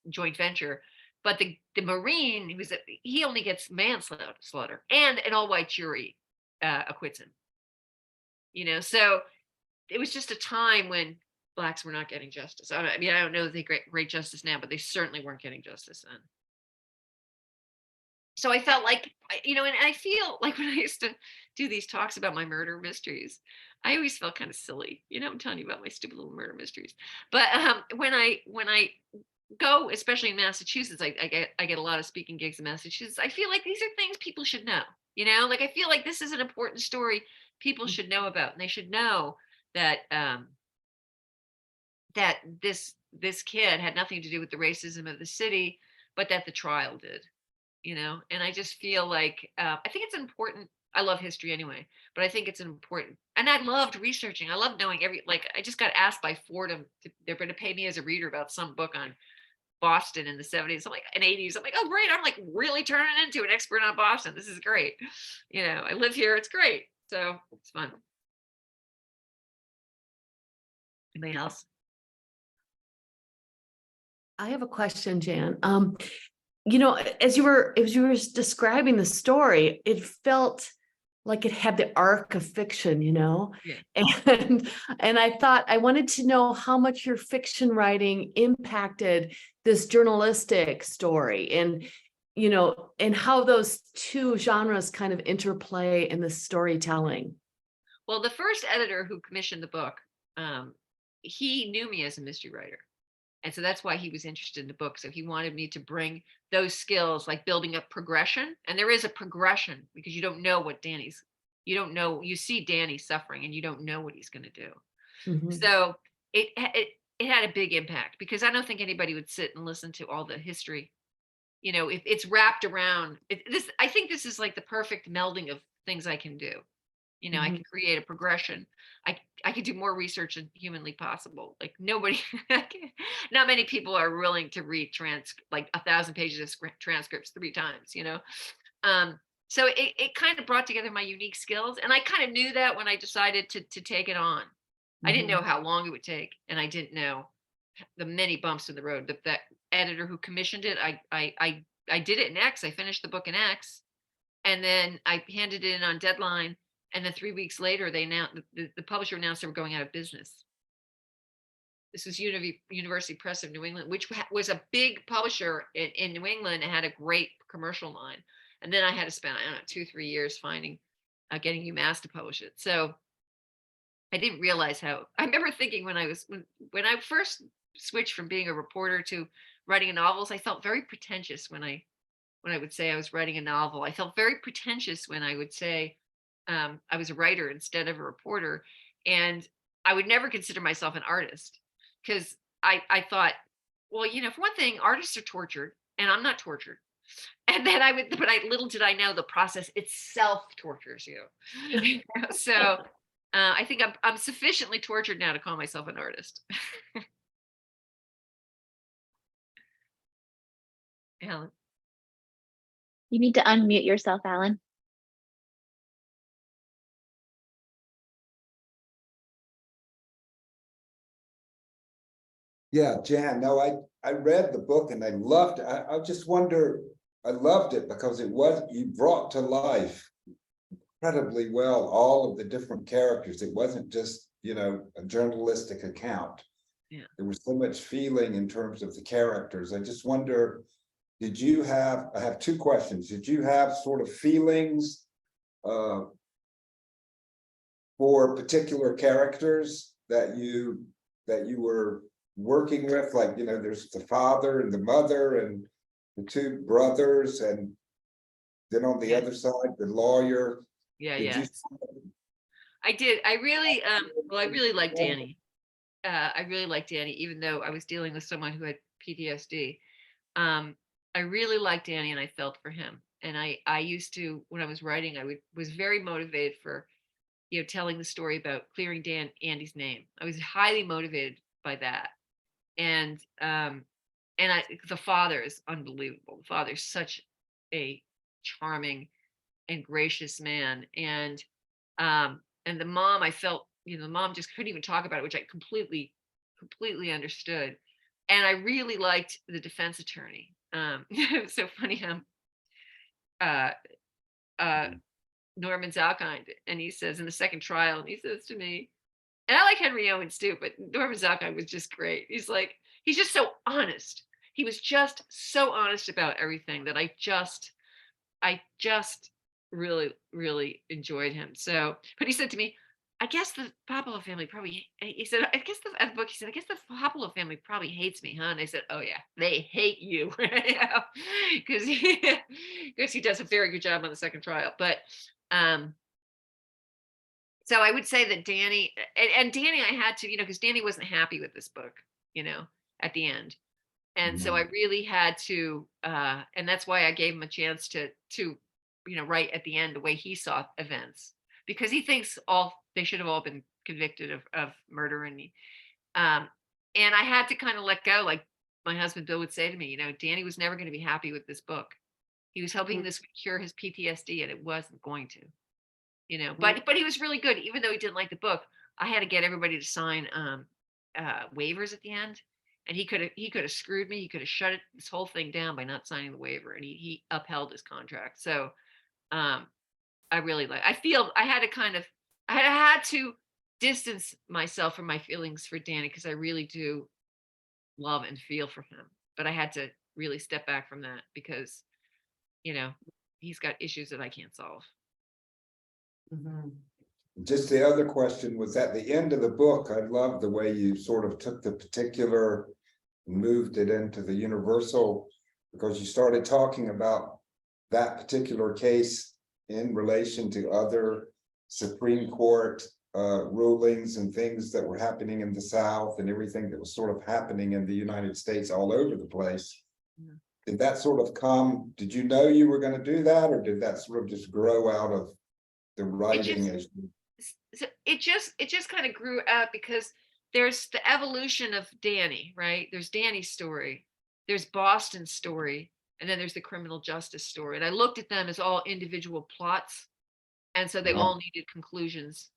joint venture, but the Marine, he only gets manslaughter, and an all-white jury acquits him. So it was just a time when blacks were not getting justice. I don't know that they get great justice now, but they certainly weren't getting justice then. So I felt like, and I feel like when I used to do these talks about my murder mysteries, I always felt kind of silly. I'm telling you about my stupid little murder mysteries. But when I go, especially in Massachusetts, I get a lot of speaking gigs in Massachusetts. I feel like these are things people should know. Like I feel like this is an important story people should know about, and they should know that that this kid had nothing to do with the racism of the city, but that the trial did. And I just feel like I think it's important. I love history anyway, but I think it's important. And I loved researching. I love knowing I just got asked by Fordham, they're going to pay me as a reader about some book on Boston in the 70s. I'm like, in 80s. I'm like, oh, great. I'm like really turning into an expert on Boston. This is great. I live here. It's great. So it's fun. Anybody else? I have a question, Jan. As you were describing the story, it felt like it had the arc of fiction, Yeah. and I thought I wanted to know how much your fiction writing impacted this journalistic story, and and how those two genres kind of interplay in the storytelling. Well, the first editor who commissioned the book, he knew me as a mystery writer. And so that's why he was interested in the book. So he wanted me to bring those skills, like building up progression. And there is a progression, because you don't know you see Danny suffering and you don't know what he's going to do. Mm-hmm. So it had a big impact, because I don't think anybody would sit and listen to all the history. If it's wrapped around I think this is like the perfect melding of things I can do. Mm-hmm. I can create a progression. I could do more research than humanly possible. Like not many people are willing to read like 1,000 pages of transcripts 3 times, So it kind of brought together my unique skills. And I kind of knew that when I decided to take it on. Mm-hmm. I didn't know how long it would take. And I didn't know the many bumps in the road. That editor who commissioned it, I did it in X. I finished the book in X. And then I handed it in on deadline. And then 3 weeks later, they announced, the publisher announced they were going out of business. This was University Press of New England, which was a big publisher in New England and had a great commercial line. And then I had to spend, 2-3 years getting UMass to publish it. So I didn't realize how. I remember thinking when I first switched from being a reporter to writing novels, I felt very pretentious when I would say I was writing a novel. I felt very pretentious when I would say I was a writer instead of a reporter, and I would never consider myself an artist because I thought, well, for one thing, artists are tortured, and I'm not tortured. And then but little did I know the process itself tortures you. So I think I'm sufficiently tortured now to call myself an artist. Alan. You need to unmute yourself, Alan. Yeah, Jan, no, I read the book and I loved it. I just wonder, I loved it because you brought to life incredibly well all of the different characters. It wasn't just, a journalistic account. Yeah. There was so much feeling in terms of the characters. I just wonder, I have two questions. Did you have sort of feelings for particular characters that you were working with? Like, there's the father and the mother and the two brothers, and then on the other side, the lawyer. Yeah, Did yeah. you? I did. I really, I really liked Danny. I really liked Danny, even though I was dealing with someone who had PTSD. I really liked Danny, and I felt for him. And I used to, when I was writing, was very motivated for, telling the story about clearing Andy's name. I was highly motivated by that. And the father is unbelievable. The father is such a charming and gracious man. And the mom, I felt, the mom just couldn't even talk about it, which I completely understood. And I really liked the defense attorney. It was so funny how Norman Zalkind, and he says in the second trial, and he says to me, and I like Henry Owens too, but Norman Zalkind was just great. He's just so honest. He was just so honest about everything that I just really, really enjoyed him. So, but he said to me, I guess the Papalo family probably, he said, I guess the at the book, he said, I guess the Papalo family probably hates me, huh? And I said, oh yeah, they hate you. Because he does a very good job on the second trial. But so I would say that Danny, and Danny, I had to, because Danny wasn't happy with this book, at the end. And so I really had to, and that's why I gave him a chance to write at the end the way he saw events, because he thinks they should have all been convicted of murder. And I had to kind of let go, like my husband Bill would say to me, Danny was never going to be happy with this book. He was hoping this would cure his PTSD, and it wasn't going to. But he was really good, even though he didn't like the book. I had to get everybody to sign waivers at the end. And he could have screwed me. He could have shut this whole thing down by not signing the waiver, and he upheld his contract. So I really I feel I had to distance myself from my feelings for Danny, because I really do love and feel for him. But I had to really step back from that because, he's got issues that I can't solve. Just the other question was, at the end of the book, I love the way you sort of took the particular and moved it into the universal, because you started talking about that particular case in relation to other Supreme Court rulings and things that were happening in the South, and everything that was sort of happening in the United States all over the place. Yeah. Did that sort of did you know you were going to do that, or did that sort of just grow out of the writing? It just kind of grew out, because there's the evolution of Danny, right? There's Danny's story, there's Boston's story, and then there's the criminal justice story. And I looked at them as all individual plots. And so they all needed conclusions.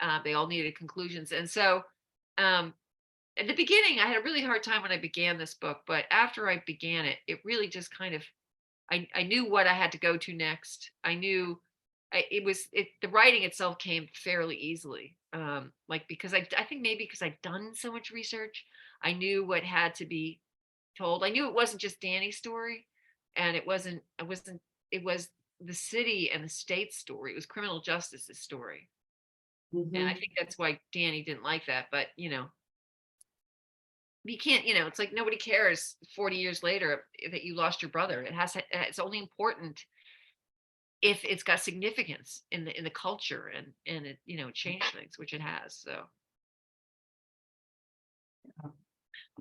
And so at the beginning, I had a really hard time when I began this book, but after I began it, it really just kind of, I knew what I had to go to next. I knew the writing itself came fairly easily. Because I think maybe because I'd done so much research, I knew what had to be told. I knew it wasn't just Danny's story, and it was the city and the state's story. It was criminal justice's story. And I think that's why Danny didn't like that. But, you can't, it's like nobody cares 40 years later that you lost your brother. It's only important if it's got significance in the culture and it, changed things, which it has. So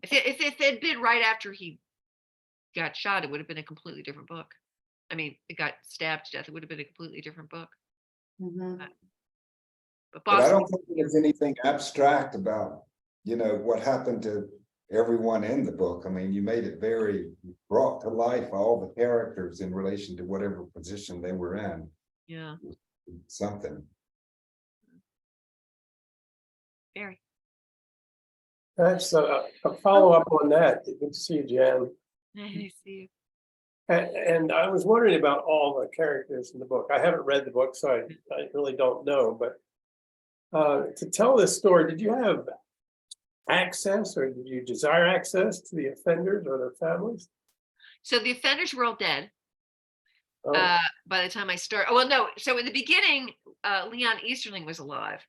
if it had been right after he got shot, it would have been a completely different book. I mean, it got stabbed to death. It would have been a completely different book. Mhm. But But I Boston, don't think there's anything abstract about, what happened to everyone in the book. I mean, you made it very, brought to life all the characters in relation to whatever position they were in, yeah, something. very. That's a follow-up on that. Good to see you, Jan. I see you. And I was wondering about all the characters in the book. I haven't read the book, so I really don't know, but to tell this story, did you have access or did you desire access to the offenders or their families? So the offenders were all dead. Oh, By the time I start, oh, well, no. So in the beginning, Leon Easterling was alive,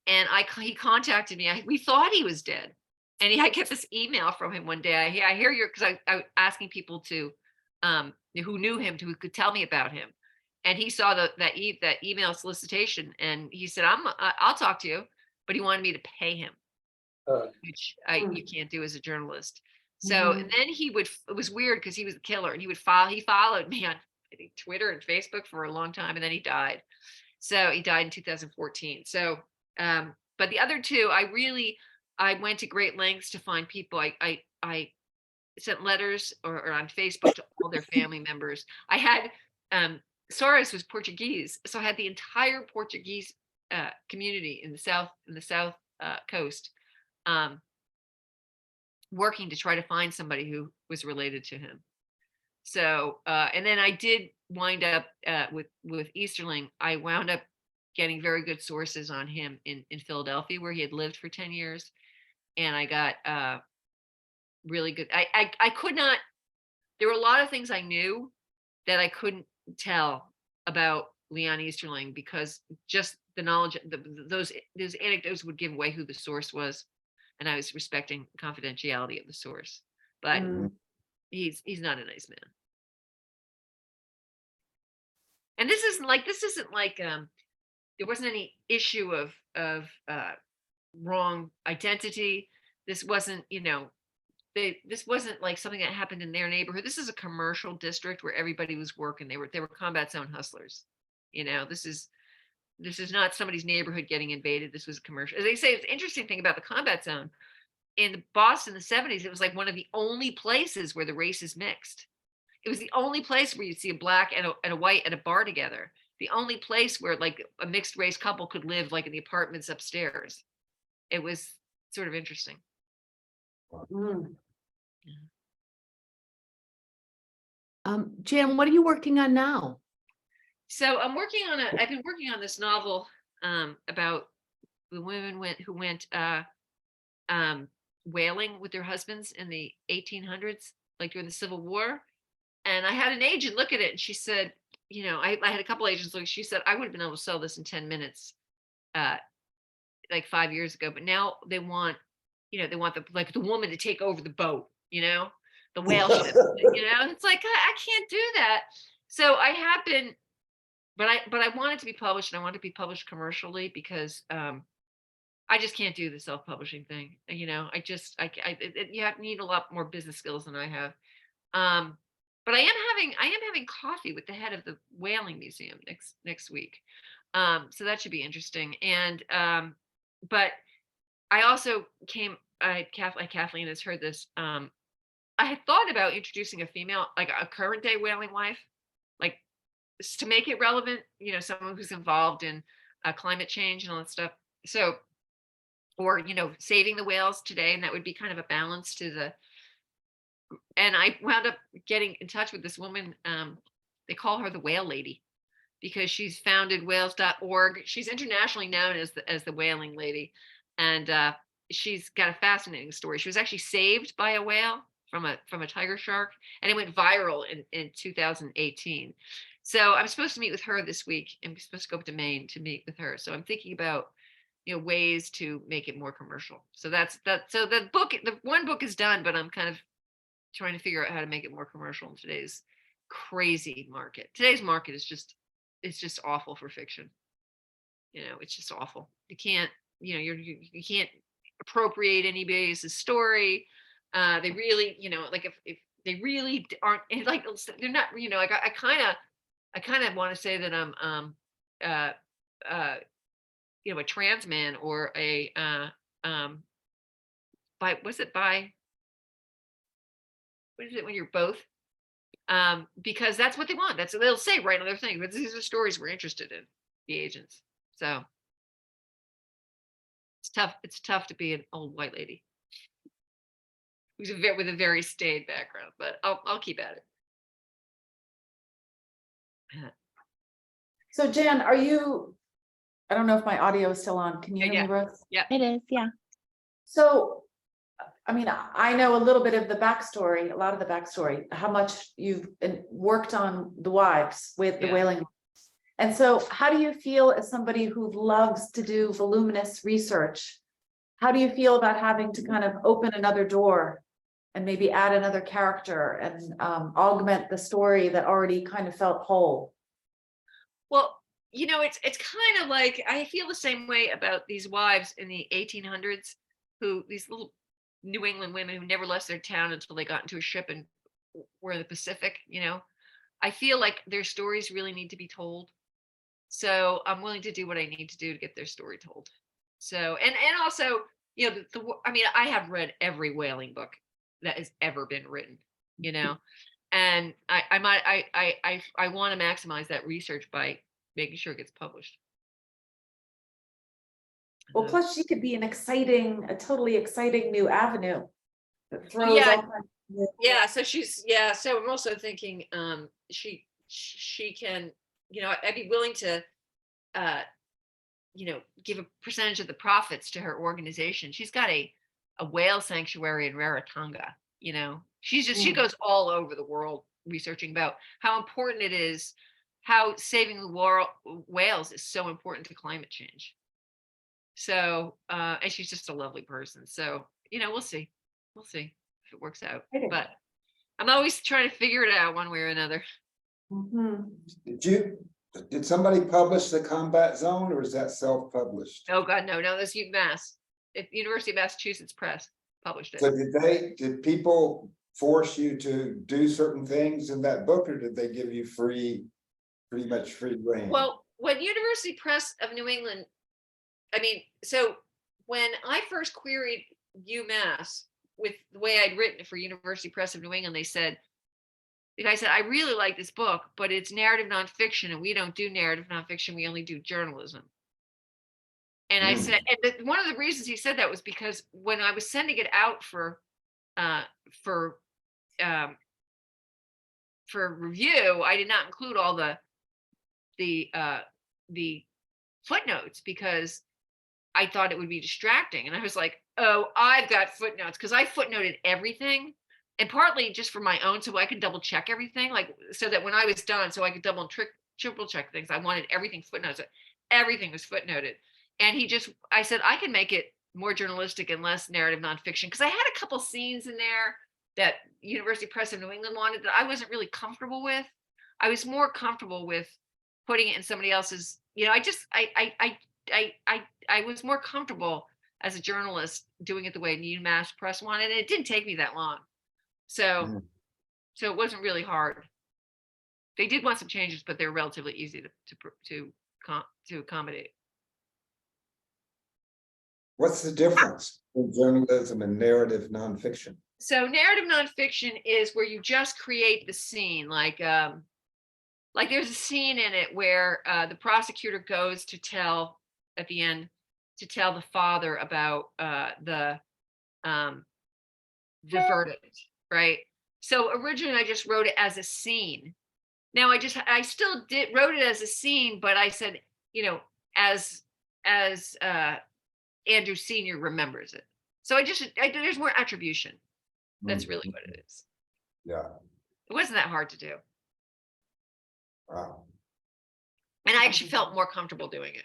and he contacted me. We thought he was dead, and I get this email from him one day. I hear you, because I was asking people to, who knew him, who could tell me about him, and he saw that email solicitation, and he said, I'll talk to you, but he wanted me to pay him, which you can't do as a journalist. So and then it was weird because he was a killer, and he followed me on, I think, Twitter and Facebook for a long time, and then he died. So he died in 2014. So, but the other two, I went to great lengths to find people. I sent letters or on Facebook to all their family members. I had, Soros was Portuguese, so I had the entire Portuguese community in the south coast, working to try to find somebody who was related to him. So, and then I did wind up with Easterling. I wound up getting very good sources on him in Philadelphia, where he had lived for 10 years. And I got really good. I could not, there were a lot of things I knew that I couldn't tell about Leon Easterling, because just the knowledge, those anecdotes would give away who the source was. And I was respecting confidentiality of the source. But he's not a nice man. And this isn't like there wasn't any issue of wrong identity. This wasn't, this wasn't like something that happened in their neighborhood. This is a commercial district where everybody was working. They were combat zone hustlers. This is not somebody's neighborhood getting invaded. This was a commercial. As they say, it's an interesting thing about the combat zone. In Boston in the 70s, it was like one of the only places where the races mixed. It was the only place where you'd see a black and a white at a bar together. The only place where like a mixed race couple could live like in the apartments upstairs. It was sort of interesting. Jan, what are you working on now? So I've been working on this novel about the women who went whaling with their husbands in the 1800s, like during the Civil War. And I had an agent look at it, and she said, I had a couple agents look. She said I would have been able to sell this in 10 minutes, like 5 years ago. But now they want the woman to take over the boat, the whale ship. It's like I can't do that. So I have been, but I want it to be published, and I want it to be published commercially, because I just can't do the self-publishing thing. You need a lot more business skills than I have. But I am having coffee with the head of the Whaling Museum next week. So that should be interesting. And but I also Kathleen has heard this. I had thought about introducing a female, like a current day whaling wife, like to make it relevant, someone who's involved in climate change and all that stuff. So, or, saving the whales today. And that would be kind of a balance to and I wound up getting in touch with this woman. They call her the Whale Lady, because she's founded whales.org. She's internationally known as the Whaling Lady. And she's got a fascinating story. She was actually saved by a whale from a tiger shark, and it went viral in 2018. So I'm supposed to meet with her this week, and we're supposed to go up to Maine to meet with her. So I'm thinking about ways to make it more commercial. So that's that. So the one book is done, but I'm kind of trying to figure out how to make it more commercial in today's crazy market. Today's market is just it's just awful for fiction. It's just awful. You can't, you can't appropriate anybody's story. They really, like if they really aren't like, they're not, like I kind of want to say that I'm uh a trans man or a by was it by what is it when you're both? Because that's what they want. That's what they'll say right on their thing. But these are stories we're interested in, the agents. So it's tough. It's tough to be an old white lady who's with a very staid background. But I'll keep at it. So Jan, are you, I don't know if my audio is still on. Can you hear me, Ruth? It is, yeah. So, I mean, I know a little bit of the backstory, a lot of the backstory, how much you've worked on the wives with the whaling. And so how do you feel as somebody who loves to do voluminous research? How do you feel about having to kind of open another door and maybe add another character and augment the story that already kind of felt whole? Well, it's kind of like I feel the same way about these wives in the 1800s, these little New England women who never left their town until they got into a ship and were in the Pacific. I feel like their stories really need to be told. So I'm willing to do what I need to do to get their story told. So, and also, I mean, I have read every whaling book that has ever been written, and I want to maximize that research by making sure it gets published. Well, plus she could be a totally exciting new avenue that throws Yeah. all kinds of So I'm also thinking she can, I'd be willing to give a percentage of the profits to her organization. She's got a whale sanctuary in Rarotonga. She goes all over the world researching about how important it is, how saving the whales is so important to climate change. So and she's just a lovely person. So we'll see if it works out. But I'm always trying to figure it out one way or another. Did somebody publish The Combat Zone, or is that self-published? Oh God, no, that's University of Massachusetts Press published it. So did people force you to do certain things in that book, or did they give you pretty much free rein? Well, when University Press of New England, so when I first queried UMass with the way I'd written it for University Press of New England, the guy said, I really like this book, but it's narrative nonfiction, and we don't do narrative nonfiction. We only do journalism. And I said, and one of the reasons he said that was because when I was sending it out for review, I did not include all the footnotes because I thought it would be distracting. And I was like, oh, I've got footnotes, because I footnoted everything. And partly just for my own, so I could double check everything, like so that when I was done, so I could double and triple check things. I wanted everything footnotes. Everything was footnoted. And I said, I can make it more journalistic and less narrative nonfiction, because I had a couple scenes in there that University Press of New England wanted that I wasn't really comfortable with. I was more comfortable with putting it in somebody else's, I was more comfortable as a journalist doing it the way UMass Press wanted. And it didn't take me that long. So it wasn't really hard. They did want some changes, but they're relatively easy to accommodate. What's the difference in journalism and narrative nonfiction? So narrative nonfiction is where you just create the scene, like there's a scene in it where the prosecutor goes to tell at the end to the father about the verdict. Right. So originally I just wrote it as a scene. Now I still wrote it as a scene, but I said, as Andrew Sr. remembers it. So there's more attribution. That's really what it is. Yeah. It wasn't that hard to do. Wow. And I actually felt more comfortable doing it.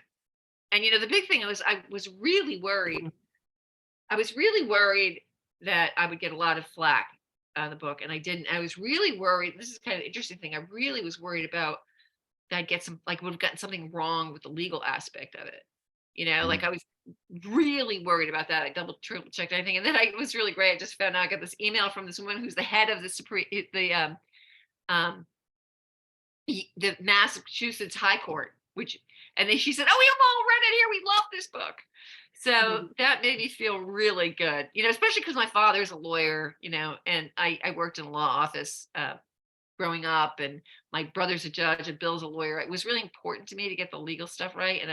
And the big thing was I was really worried. I was really worried that I would get a lot of flack on the book, and I didn't. I was really worried. This is kind of an interesting thing. I really was worried about I'd get some, like, would have gotten something wrong with the legal aspect of it. Like I was really worried about that. I double, triple checked everything. And then I it was really great. I just found out I got this email from this woman who's the head of the Massachusetts High Court, and then she said, "Oh, we've all read it here. We love this book." So that made me feel really good, especially because my father's a lawyer, and I worked in a law office growing up, and my brother's a judge and Bill's a lawyer. It was really important to me to get the legal stuff right. And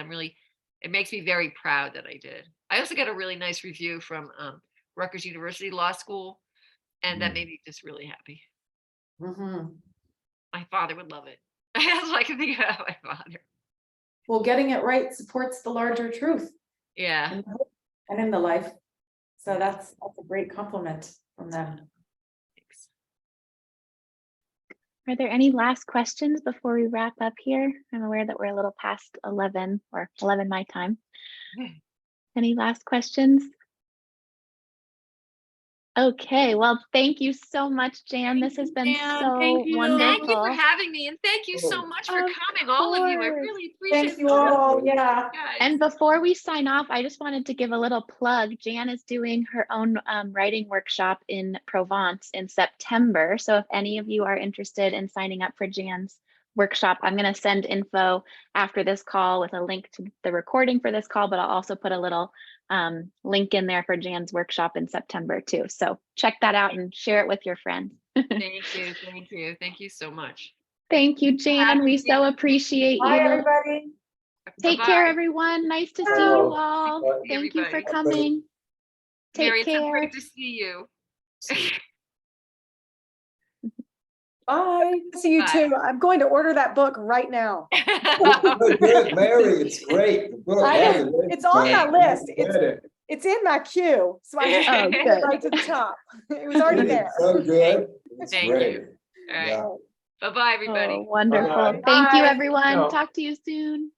it makes me very proud that I did. I also got a really nice review from Rutgers University Law School, and that made me just really happy. Mhm. My father would love it. That's all I can think about my father. Well, getting it right supports the larger truth Yeah. and in the life. So that's a great compliment from them. Thanks. Are there any last questions before we wrap up here? I'm aware that we're a little past 11 or 11 my time. Any last questions? Okay, well, thank you so much, Jan. This has been Jan. so Thank you. wonderful. Thank you for having me, and thank you so much for Of coming, all of you. I course. really appreciate Thank you all. Yeah. guys. And before we sign off, I just wanted to give a little plug. Jan is doing her own writing workshop in Provence in September. So if any of you are interested in signing up for Jan's workshop, I'm going to send info after this call with a link to the recording for this call, but I'll also put a little link in there for Jan's workshop in September too. So check that out and share it with your friends. Thank you. Thank you. Thank you so much. Thank you, Jan. We so appreciate Bye, you. everybody. Take Bye-bye. care, everyone. Nice to see you all. Bye. Thank you for Everybody. coming. Mary, Take it's so care. great to see you. Bye. See you Bye. too. I'm going to order that book right now. Oh, good, Mary, it's great. The book. It's on my list. Read it. It's in my queue. So I just Oh, put it good. right to the top. It was already It's there. so good. It's Thank great. you. All right. Yeah. Bye-bye, everybody. Oh, wonderful. Bye. Thank you, Bye. everyone. No. Talk to you soon.